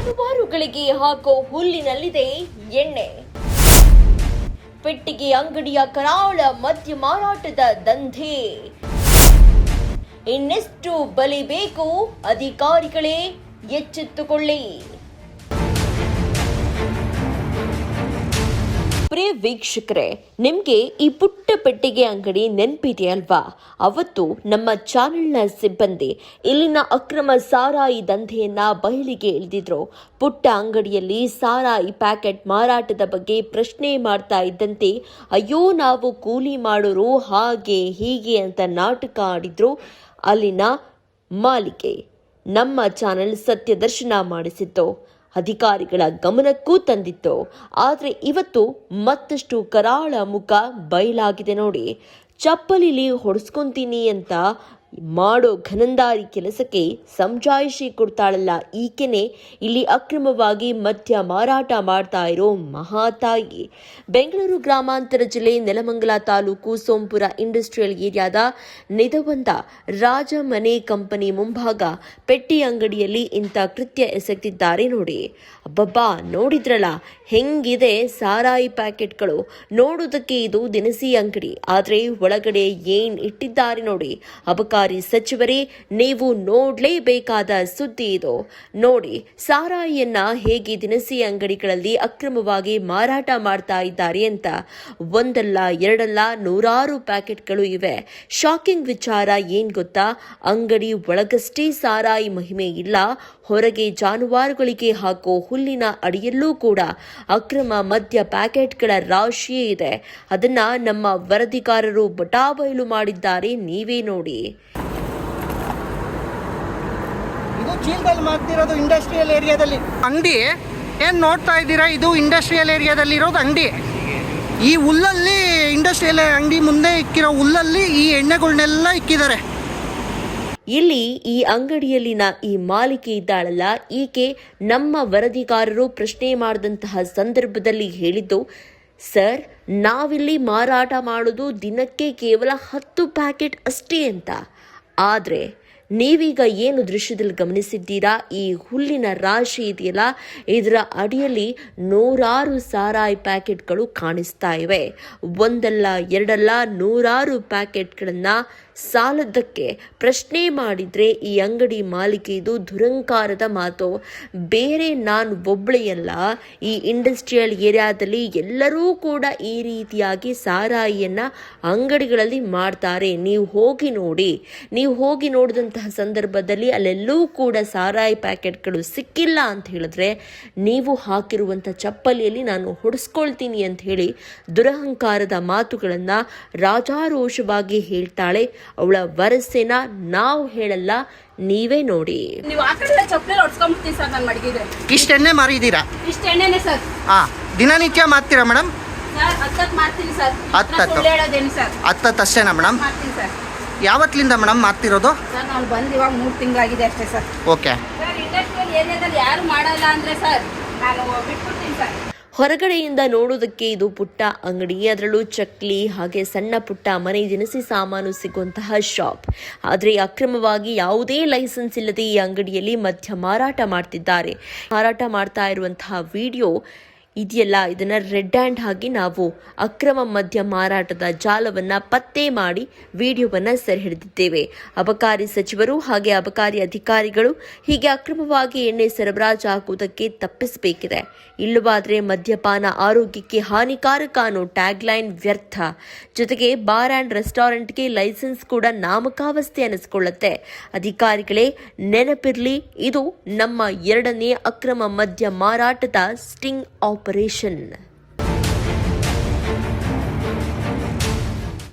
ಜಾನುವಾರುಗಳಿಗೆ ಹಾಕೋ ಹುಲ್ಲಿನಲ್ಲಿದೆ ಎಣ್ಣೆ. ಪೆಟ್ಟಿಗೆ ಅಂಗಡಿಯ ಕರಾಳ ಮದ್ಯ ಮಾರಾಟದ ದಂಧೆ. ಇನ್ನೆಷ್ಟು ಬಲಿ ಬೇಕು? ಅಧಿಕಾರಿಗಳೇ ಎಚ್ಚೆತ್ತುಕೊಳ್ಳಿ. ಪ್ರಿಯ ವೀಕ್ಷಕರೇ, ನಿಮಗೆ ಈ ಪುಟ್ಟ ಪೆಟ್ಟಿಗೆ ಅಂಗಡಿ ನೆನಪಿದೆಯಲ್ವಾ? ಅವತ್ತು ನಮ್ಮ ಚಾನೆಲ್ನ ಸಿಬ್ಬಂದಿ ಇಲ್ಲಿನ ಅಕ್ರಮ ಸಾರಾಯಿ ದಂಧೆಯನ್ನ ಬಯಲಿಗೆ ಇಳಿದಿದ್ರು. ಪುಟ್ಟ ಅಂಗಡಿಯಲ್ಲಿ ಸಾರಾಯಿ ಪ್ಯಾಕೆಟ್ ಮಾರಾಟದ ಬಗ್ಗೆ ಪ್ರಶ್ನೆ ಮಾಡ್ತಾ ಇದ್ದಂತೆ ಅಯ್ಯೋ ನಾವು ಕೂಲಿ ಮಾಡೋರು ಹಾಗೆ ಹೀಗೆ ಅಂತ ನಾಟಕ ಆಡಿದ್ರು ಅಲ್ಲಿನ ಮಾಲಿಕೆ. ನಮ್ಮ ಚಾನೆಲ್ ಸತ್ಯದರ್ಶನ ಮಾಡಿಸಿತ್ತು, ಅಧಿಕಾರಿಗಳ ಗಮನಕ್ಕೂ ತಂದಿತ್ತು. ಆದರೆ ಇವತ್ತು ಮತ್ತಷ್ಟು ಕರಾಳ ಮುಖ ಬಯಲಾಗಿದೆ ನೋಡಿ. ಚಪ್ಪಲಿಲಿ ಹೊಡೆಸ್ಕೊಂತೀನಿ ಅಂತ ಮಾಡೋ ಘನಂದಾರಿ ಕೆಲಸಕ್ಕೆ ಸಮಜಾಯಿಷಿ ಕೊಡ್ತಾಳಲ್ಲ ಈಕೆನೆ ಇಲ್ಲಿ ಅಕ್ರಮವಾಗಿ ಮದ್ಯ ಮಾರಾಟ ಮಾಡ್ತಾ ಇರೋ ಮಹಾತಾಯಿ. ಬೆಂಗಳೂರು ಗ್ರಾಮಾಂತರ ಜಿಲ್ಲೆ ನೆಲಮಂಗಲ ತಾಲೂಕು ಸೋಂಪುರ ಇಂಡಸ್ಟ್ರಿಯಲ್ ಏರಿಯಾದ ನಿಧವಂದ ರಾಜಮನೆ ಕಂಪನಿ ಮುಂಭಾಗ ಪೆಟ್ಟಿ ಅಂಗಡಿಯಲ್ಲಿ ಇಂಥ ಕೃತ್ಯ ಎಸಗ್ತಿದ್ದಾರೆ ನೋಡಿ. ಅಬ್ಬಬ್ಬಾ, ನೋಡಿದ್ರಲ್ಲ ಹೆಂಗಿದೆ ಸಾರಾಯಿ ಪ್ಯಾಕೆಟ್ಗಳು. ನೋಡೋದಕ್ಕೆ ಇದು ದಿನಸಿ ಅಂಗಡಿ, ಆದರೆ ಒಳಗಡೆ ಏನ್ ಇಟ್ಟಿದ್ದಾರೆ ನೋಡಿ. ಅಬಕಾರಿ ಸಚಿವರೇ, ನೀವು ನೋಡ್ಲೇಬೇಕಾದ ಸುದ್ದಿ ಇದು. ನೋಡಿ ಸಾರಾಯಿಯನ್ನ ಹೇಗೆ ದಿನಸಿ ಅಂಗಡಿಗಳಲ್ಲಿ ಅಕ್ರಮವಾಗಿ ಮಾರಾಟ ಮಾಡ್ತಾ ಇದ್ದಾರೆ ಅಂತ. ಒಂದಲ್ಲ ಎರಡಲ್ಲ ನೂರಾರು ಪ್ಯಾಕೆಟ್ಗಳು ಇವೆ. ಶಾಕಿಂಗ್ ವಿಚಾರ ಏನ್ ಗೊತ್ತಾ? ಅಂಗಡಿ ಒಳಗಷ್ಟೇ ಸಾರಾಯಿ ಮಹಿಮೆ ಇಲ್ಲ, ಹೊರಗೆ ಜಾನುವಾರುಗಳಿಗೆ ಹಾಕೋ ಹುಲ್ಲಿನ ಅಡಿಯಲ್ಲೂ ಕೂಡ ಅಕ್ರಮ ಮದ್ಯ ಪ್ಯಾಕೆಟ್ಗಳ ರಾಶಿಯೇ ಇದೆ. ಅದನ್ನ ನಮ್ಮ ವರದಿಗಾರರು ಬಟಾಬಯಲು ಮಾಡಿದ್ದಾರೆ, ನೀವೇ ನೋಡಿ. ಇದು ಚೀಲದಲ್ಲಿ ಮಾಡ್ತಿರೋದು ಇಂಡಸ್ಟ್ರಿಯಲ್ ಏರಿಯಾದಲ್ಲಿ ಅಂಗಡಿ. ಏನು ನೋಡ್ತಾ ಇದ್ದೀರಾ, ಇದು ಇಂಡಸ್ಟ್ರಿಯಲ್ ಏರಿಯಾದಲ್ಲಿ ಇರೋದು ಅಂಗಡಿ. ಈ ಹುಲ್ಲಲ್ಲಿ ಇಂಡಸ್ಟ್ರಿಯಲ್ ಅಂಗಡಿ ಮುಂದೆ ಇಕ್ಕಿರೋ ಹುಲ್ಲಲ್ಲಿ ಈ ಎಣ್ಣೆಗಳನ್ನೆಲ್ಲ ಇಕ್ಕಿದ್ದಾರೆ. ಇಲ್ಲಿ ಈ ಅಂಗಡಿಯಲ್ಲಿನ ಈ ಮಾಲಿಕೆ ಇದ್ದಾಳಲ್ಲ, ಈಕೆ ನಮ್ಮ ವರದಿಗಾರರು ಪ್ರಶ್ನೆ ಮಾಡಿದಂತಹ ಸಂದರ್ಭದಲ್ಲಿ ಹೇಳಿದ್ದು, ಸರ್ ನಾವಿಲ್ಲಿ ಮಾರಾಟ ಮಾಡೋದು ದಿನಕ್ಕೆ ಕೇವಲ 10 ಪ್ಯಾಕೆಟ್ ಅಷ್ಟೇ ಅಂತ. ಆದರೆ ನೀವೀಗ ಏನು ದೃಶ್ಯದಲ್ಲಿ ಗಮನಿಸಿದ್ದೀರಾ, ಈ ಹುಲ್ಲಿನ ರಾಶಿ ಇದೆಯಲ್ಲ, ಇದರ ಅಡಿಯಲ್ಲಿ ನೂರಾರು ಸಾರಾಯಿ ಪ್ಯಾಕೆಟ್ಗಳು ಕಾಣಿಸ್ತಾ ಇವೆ. ಒಂದಲ್ಲ ಎರಡಲ್ಲ ನೂರಾರು ಪ್ಯಾಕೆಟ್ಗಳನ್ನು ಸಾಲದಕ್ಕೆ ಪ್ರಶ್ನೆ ಮಾಡಿದ್ರೆ ಈ ಅಂಗಡಿ ಮಾಲಿಕೆ ಇದು ದುರಂಕಾರದ ಮಾತು. ಬೇರೆ ನಾನು ಒಬ್ಬಳೆಯಲ್ಲ, ಈ ಇಂಡಸ್ಟ್ರಿಯಲ್ ಏರಿಯಾದಲ್ಲಿ ಎಲ್ಲರೂ ಕೂಡ ಈ ರೀತಿಯಾಗಿ ಸಾರಾಯಿಯನ್ನ ಅಂಗಡಿಗಳಲ್ಲಿ ಮಾಡ್ತಾರೆ. ನೀವು ಹೋಗಿ ನೋಡಿದಂತಹ ಸಂದರ್ಭದಲ್ಲಿ ಅಲ್ಲೆಲ್ಲೂ ಕೂಡ ಸಾರಾಯಿ ಪ್ಯಾಕೆಟ್ಗಳು ಸಿಕ್ಕಿಲ್ಲ ಅಂತ ಹೇಳಿದ್ರೆ ನೀವು ಹಾಕಿರುವಂಥ ಚಪ್ಪಲಿಯಲ್ಲಿ ನಾನು ಹೊಡೆಸ್ಕೊಳ್ತೀನಿ ಅಂತ ಹೇಳಿ ದುರಹಂಕಾರದ ಮಾತುಗಳನ್ನ ರಾಜಾರೋಷವಾಗಿ ಹೇಳ್ತಾಳೆ. ಅವಳ ವರಸೆನ ನಾವು ಹೇಳಲ್ಲ, ನೀವೇ ನೋಡಿ. ನೀವು ಆ ಕಡೆ ಚಪ್ಪಲಿ ಹೊಡ್ಸ್ಕೊಂಡ್ಬಿಡ್ತೀನಿ ಸರ್. ನಾನು ಮಡಗಿದ್ರೆ ಇಷ್ಟು ಎಣ್ಣೆ ಮಾರಿದ್ದೀರಾ? ಇಷ್ಟು ಎಣ್ಣೆನೆ ಸರ್. ದಿನನಿತ್ಯ ಮಾಡ್ತೀರಾ ಮೇಡಮ್? ಸರ್ 10 ಮಾಡ್ತೀನಿ ಸರ್. 10 ಹೇಳೋದೇನು ಸರ್? 10 ಅಷ್ಟೇನಾ ಮೇಡಮ್? ಮಾಡ್ತೀನಿ ಸರ್. ಯಾವತ್ತಿಂದ ಮೇಡಮ್ ಮಾಡ್ತಿರೋದು? ಸರ್ ನಾನು ಬಂದು ಇವಾಗ 3 ತಿಂಗಳಾಗಿದೆ ಅಷ್ಟೇ ಸರ್. ಓಕೆ ಸರ್, ಇಂಡಸ್ಟ್ರಿಯಲ್ ಏರಿಯಾದಲ್ಲಿ ಯಾರು ಮಾಡಲ್ಲ ಅಂದರೆ ಸರ್ ನಾನು ಬಿಟ್ಬಿಡ್ತೀನಿ ಸರ್. ಹೊರಗಡೆಯಿಂದ ನೋಡೋದಕ್ಕೆ ಇದು ಪುಟ್ಟ ಅಂಗಡಿ, ಅದರಲ್ಲೂ ಚಕ್ಲಿ ಹಾಗೆ ಸಣ್ಣ ಪುಟ್ಟ ಮನೆ ದಿನಸಿ ಸಾಮಾನು ಸಿಗುವಂತಹ ಶಾಪ್. ಆದರೆ ಅಕ್ರಮವಾಗಿ ಯಾವುದೇ ಲೈಸೆನ್ಸ್ ಇಲ್ಲದೆ ಈ ಅಂಗಡಿಯಲ್ಲಿ ಮದ್ಯ ಮಾರಾಟ ಮಾಡ್ತಿದ್ದಾರೆ. ಮಾರಾಟ ಮಾಡ್ತಾ ಇರುವಂತಹ ವಿಡಿಯೋ ಇದೆಯಲ್ಲ, ಇದನ್ನ ರೆಡ್ ಹ್ಯಾಂಡ್ ಆಗಿ ನಾವು ಅಕ್ರಮ ಮದ್ಯ ಮಾರಾಟದ ಜಾಲವನ್ನ ಪತ್ತೆ ಮಾಡಿ ವಿಡಿಯೋವನ್ನ ಸೆರೆ ಹಿಡಿದಿದ್ದೇವೆ. ಅಬಕಾರಿ ಸಚಿವರು ಹಾಗೆ ಅಬಕಾರಿ ಅಧಿಕಾರಿಗಳು ಹೀಗೆ ಅಕ್ರಮವಾಗಿ ಎಣ್ಣೆ ಸರಬರಾಜು ಆಗುವುದಕ್ಕೆ ತಪ್ಪಿಸಬೇಕಿದೆ. ಇಲ್ಲವಾದ್ರೆ ಮದ್ಯಪಾನ ಆರೋಗ್ಯಕ್ಕೆ ಹಾನಿಕಾರಕ ಅನ್ನೋ ಟ್ಯಾಗ್ಲೈನ್ ವ್ಯರ್ಥ. ಜೊತೆಗೆ ಬಾರ್ ಆ್ಯಂಡ್ ರೆಸ್ಟೋರೆಂಟ್ಗೆ ಲೈಸೆನ್ಸ್ ಕೂಡ ನಾಮಕಾವಸ್ಥೆ ಅನಿಸ್ಕೊಳ್ಳುತ್ತೆ. ಅಧಿಕಾರಿಗಳೇ ನೆನಪಿರ್ಲಿ, ಇದು ನಮ್ಮ 2ನೇ ಅಕ್ರಮ ಮದ್ಯ ಮಾರಾಟದ ಸ್ಟಿಂಗ್ ಆಪರೇಷನ್.